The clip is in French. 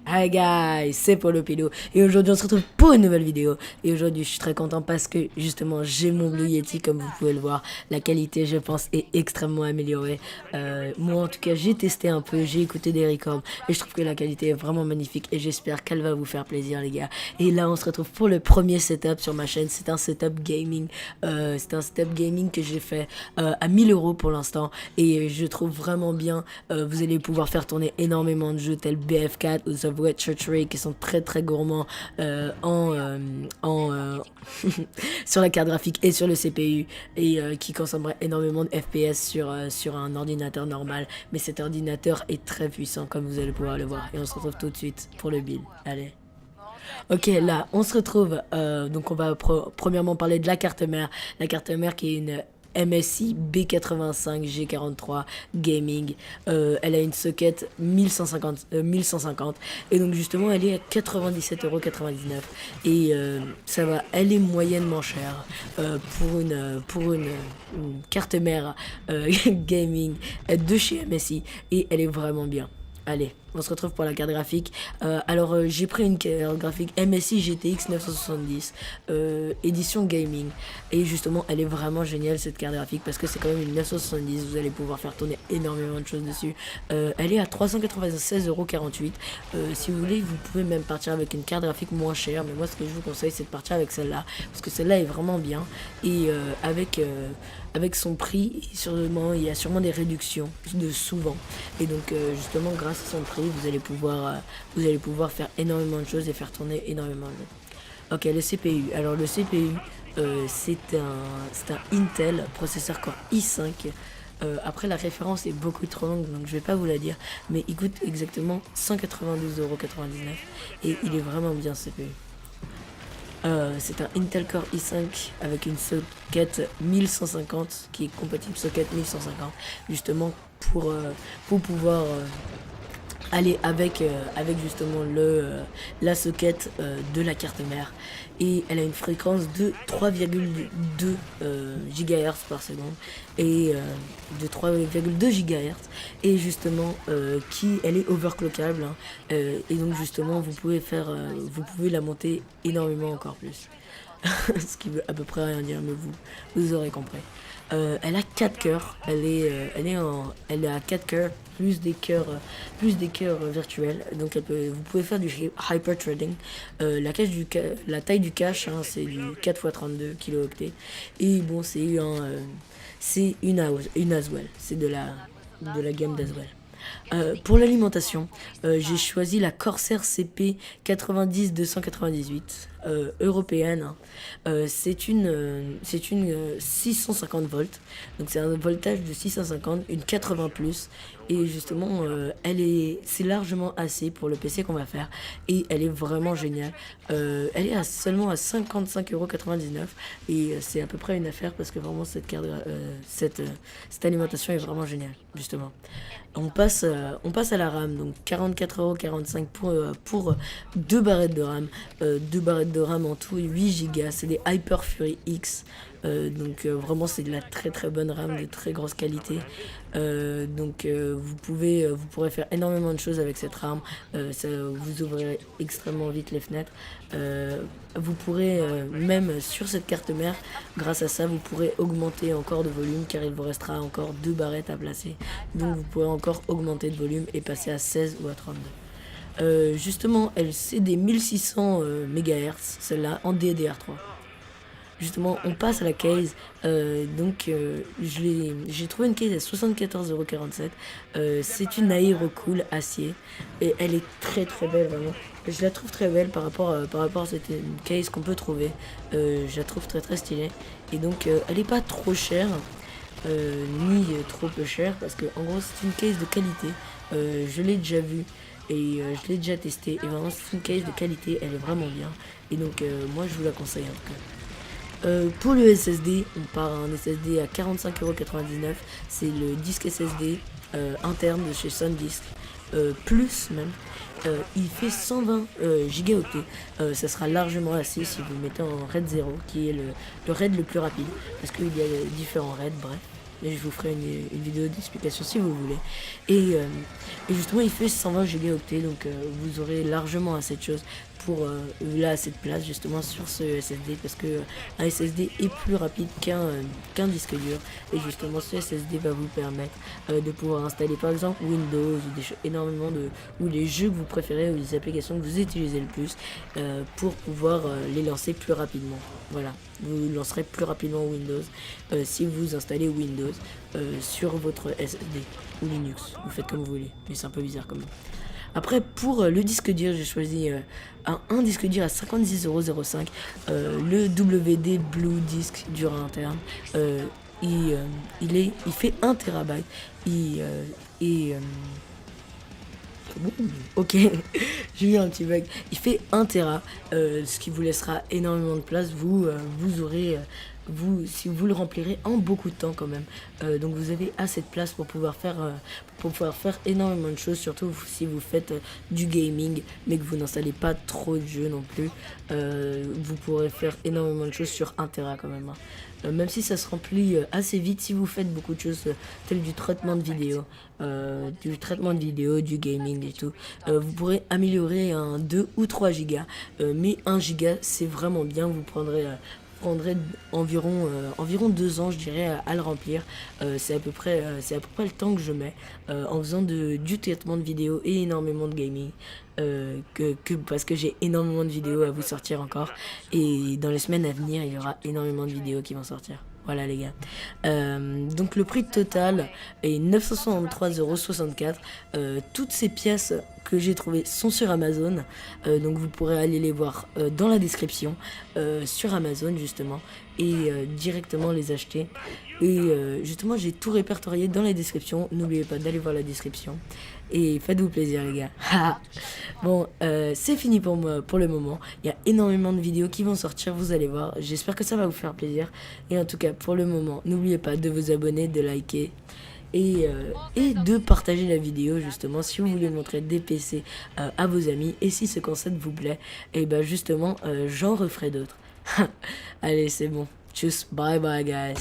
Hi guys, c'est Paulo Pido et aujourd'hui on se retrouve pour une nouvelle vidéo et aujourd'hui je suis très content parce que justement j'ai mon Blue Yeti comme vous pouvez le voir. La qualité je pense est extrêmement améliorée. Moi en tout cas j'ai testé un peu, j'ai écouté des records et je trouve que la qualité est vraiment magnifique et j'espère qu'elle va vous faire plaisir les gars. Et là on se retrouve pour le premier setup sur ma chaîne, c'est un setup gaming. Que j'ai fait à 1000 euros pour l'instant et je trouve vraiment bien. Vous allez pouvoir faire tourner énormément de jeux tels BF4 ou Subway Surgery qui sont très très gourmands sur la carte graphique et sur le CPU et qui consommeraient énormément de FPS sur un ordinateur normal. Mais cet ordinateur est très puissant comme vous allez pouvoir le voir et on se retrouve tout de suite pour le build. Allez. Ok, là, on se retrouve. Donc, on va premièrement parler de la carte mère. La carte mère qui est une MSI B85 G43 Gaming. Elle a une socket 1150. Et donc, justement, elle est à 97,99 €. Et ça va, elle est moyennement chère pour une carte mère gaming de chez MSI. Et elle est vraiment bien. Allez, on se retrouve pour la carte graphique. J'ai pris une carte graphique MSI GTX 970 édition gaming. Et justement, elle est vraiment géniale cette carte graphique parce que c'est quand même une 970. Vous allez pouvoir faire tourner énormément de choses dessus. Elle est à 396,48 €. Si vous voulez, vous pouvez même partir avec une carte graphique moins chère. Mais moi, ce que je vous conseille, c'est de partir avec celle-là parce que celle-là est vraiment bien. Et avec son prix, il y a sûrement des réductions de souvent. Et donc, justement, grâce à son prix, vous allez pouvoir faire énormément de choses et faire tourner énormément de jeux. Ok, le CPU. Alors, le CPU, c'est un Intel processeur Core i5. Après, la référence est beaucoup trop longue, donc je vais pas vous la dire. Mais il coûte exactement 192,99 € et il est vraiment bien ce CPU. C'est un Intel Core i5 avec une socket 1150 qui est compatible socket 1150 justement pour pouvoir aller avec justement la socket de la carte mère. Et elle a une fréquence de 3,2 GHz par seconde et de 3,2 GHz et justement elle est overclockable hein, et donc justement vous pouvez la monter énormément encore plus. Ce qui veut à peu près rien dire, mais vous aurez compris. Elle a 4 cœurs, elle est à 4 cœurs plus des cœurs virtuels. Donc vous pouvez faire du hyper threading. La taille du cache, hein, c'est du 4x32 kilooctets. Et bon, c'est une Haswell, c'est de la gamme d'Haswell. Pour l'alimentation, j'ai choisi la Corsair CP 90-298 européenne. Hein. C'est une 650 volts, donc c'est un voltage de 650, une 80 plus, et justement c'est largement assez pour le PC qu'on va faire, et elle est vraiment géniale. Elle est seulement à 55,99 € et c'est à peu près une affaire parce que vraiment cette alimentation est vraiment géniale justement. On passe à la RAM, donc 44,45 € pour 2 barrettes de RAM. 2 barrettes de RAM en tout, 8 Go. C'est des Hyper Fury X. Vraiment c'est de la très très bonne RAM de très grosse qualité. Vous pourrez faire énormément de choses avec cette RAM. Vous ouvrirez extrêmement vite les fenêtres. Vous pourrez même sur cette carte mère, grâce à ça, vous pourrez augmenter encore de volume car il vous restera encore 2 barrettes à placer. Donc vous pourrez encore augmenter de volume et passer à 16 ou à 32. Justement, c'est des 1600 MHz, celle-là en DDR3. Justement, on passe à la case. J'ai trouvé une case à 74,47 €. C'est une Aerocool acier et elle est très très belle vraiment. Je la trouve très belle par rapport à cette case qu'on peut trouver. Je la trouve très très stylée et donc elle est pas trop chère ni trop peu chère parce que en gros c'est une case de qualité. Je l'ai déjà vue et je l'ai déjà testé et vraiment c'est une case de qualité, elle est vraiment bien et donc moi je vous la conseille en tout cas. Pour le SSD, on part à un SSD à 45,99 €. C'est le disque SSD interne de chez SanDisk. Plus même. Il fait 120 gigaoctets. Ça sera largement assez si vous le mettez en RAID 0, qui est le RAID le plus rapide. Parce qu'il y a différents RAID, bref. mais je vous ferai une vidéo d'explication si vous voulez. Et justement, il fait 120 gigaoctets, donc vous aurez largement assez de choses pour là cette place justement sur ce SSD, parce que un SSD est plus rapide qu'un disque dur, et justement ce SSD va vous permettre de pouvoir installer par exemple Windows ou énormément ou les jeux que vous préférez ou les applications que vous utilisez le plus pour pouvoir les lancer plus rapidement. Voilà, vous lancerez plus rapidement Windows si vous installez Windows sur votre SSD ou Linux. Vous faites comme vous voulez, mais c'est un peu bizarre quand même. Après, pour le disque dur, j'ai choisi un disque dur à 56,05 €, le WD Blue Disc dur interne. Il fait 1 TB. Ok, j'ai eu un petit bug. Il fait 1 Tera, ce qui vous laissera énormément de place. Vous aurez, si vous le remplirez en beaucoup de temps quand même. Donc vous avez assez de place pour pouvoir faire énormément de choses, surtout si vous faites du gaming, mais que vous n'installez pas trop de jeux non plus. Vous pourrez faire énormément de choses sur 1 Tera quand même. Même si ça se remplit assez vite si vous faites beaucoup de choses telles du traitement de vidéo, du gaming et tout. Vous pourrez améliorer un 2 ou 3 gigas, mais 1 giga c'est vraiment bien. Vous prendrez environ 2 ans, je dirais, à le remplir. C'est à peu près le temps que je mets en faisant du traitement de vidéo et énormément de gaming. Parce que j'ai énormément de vidéos à vous sortir encore, et dans les semaines à venir il y aura énormément de vidéos qui vont sortir. Voilà les gars. Donc le prix total est 963,64 €. Toutes ces pièces que j'ai trouvées sont sur Amazon. Donc vous pourrez aller les voir dans la description sur Amazon justement, et directement les acheter. Et justement j'ai tout répertorié dans la description. N'oubliez pas d'aller voir la description. Et faites-vous plaisir les gars. Bon, c'est fini pour moi pour le moment. Il y a énormément de vidéos qui vont sortir, vous allez voir. J'espère que ça va vous faire plaisir. Et en tout cas, pour le moment, n'oubliez pas de vous abonner, de liker et de partager la vidéo justement si vous voulez montrer des PC à vos amis. Et si ce concept vous plaît, et ben justement, j'en referai d'autres. Allez, c'est bon. Tchuss, bye bye guys.